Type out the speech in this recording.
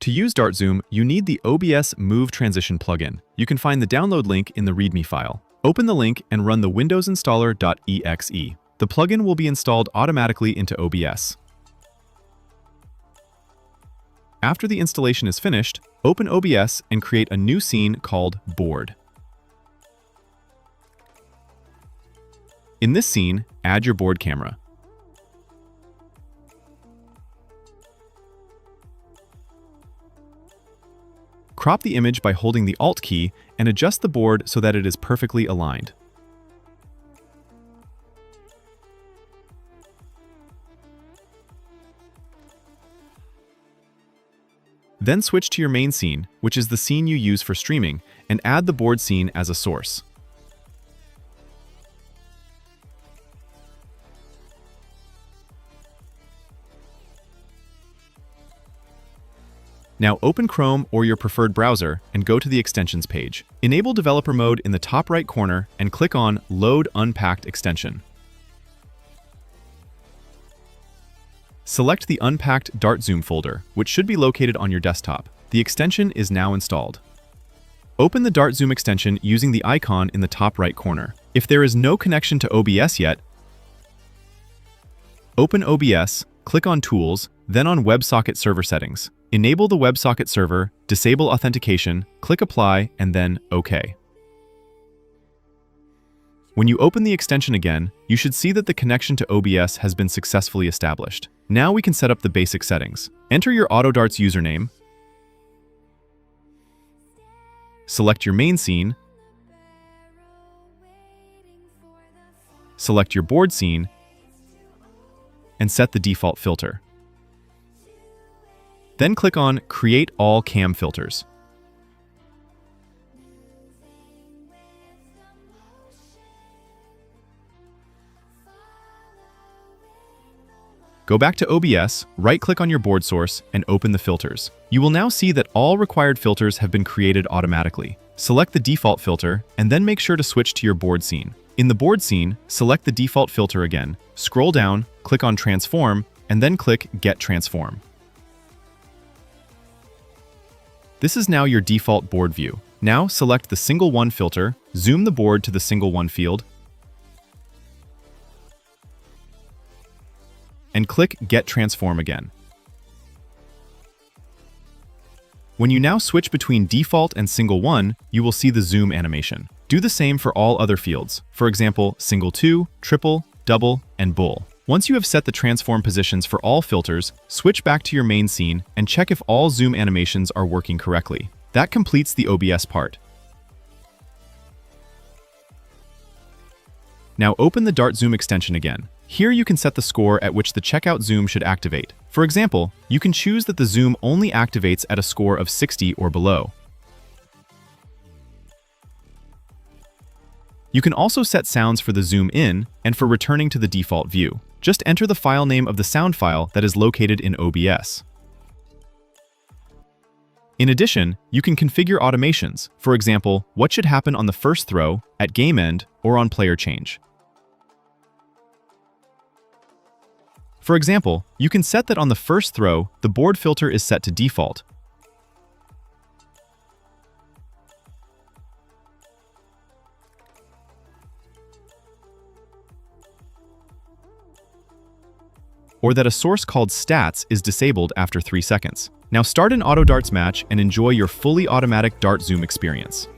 To use DartZoom, you need the OBS Move Transition plugin. You can find the download link in the README file. Open the link and run the windowsinstaller.exe. The plugin will be installed automatically into OBS. After the installation is finished, open OBS and create a new scene called Board. In this scene, add your board camera. Crop the image by holding the Alt key and adjust the board so that it is perfectly aligned. Then switch to your main scene, which is the scene you use for streaming, and add the board scene as a source. Now open Chrome or your preferred browser and go to the Extensions page. Enable Developer Mode in the top right corner and click on Load Unpacked Extension. Select the unpacked DartZoom folder, which should be located on your desktop. The extension is now installed. Open the DartZoom extension using the icon in the top right corner. If there is no connection to OBS yet, open OBS, click on Tools, then on WebSocket Server Settings. Enable the WebSocket server, disable authentication, click Apply, and then OK. When you open the extension again, you should see that the connection to OBS has been successfully established. Now we can set up the basic settings. Enter your AutoDarts username, select your main scene, select your board scene, and set the default filter. Then click on Create All Cam Filters. Go back to OBS, right-click on your board source, and open the filters. You will now see that all required filters have been created automatically. Select the default filter, and then make sure to switch to your board scene. In the board scene, select the default filter again, scroll down, click on Transform, and then click Get Transform. This is now your default board view. Now select the Single One filter, zoom the board to the Single One field, and click Get Transform again. When you now switch between default and Single One, you will see the zoom animation. Do the same for all other fields, for example, Single Two, Triple, Double, and Bull. Once you have set the transform positions for all filters, switch back to your main scene and check if all zoom animations are working correctly. That completes the OBS part. Now open the DartZoom extension again. Here you can set the score at which the checkout zoom should activate. For example, you can choose that the zoom only activates at a score of 60 or below. You can also set sounds for the zoom in and for returning to the default view. Just enter the file name of the sound file that is located in OBS. In addition, you can configure automations, for example, what should happen on the first throw, at game end, or on player change. For example, you can set that on the first throw, the board filter is set to default, or that a source called Stats is disabled after 3 seconds. Now start an auto darts match and enjoy your fully automatic DartZoom experience.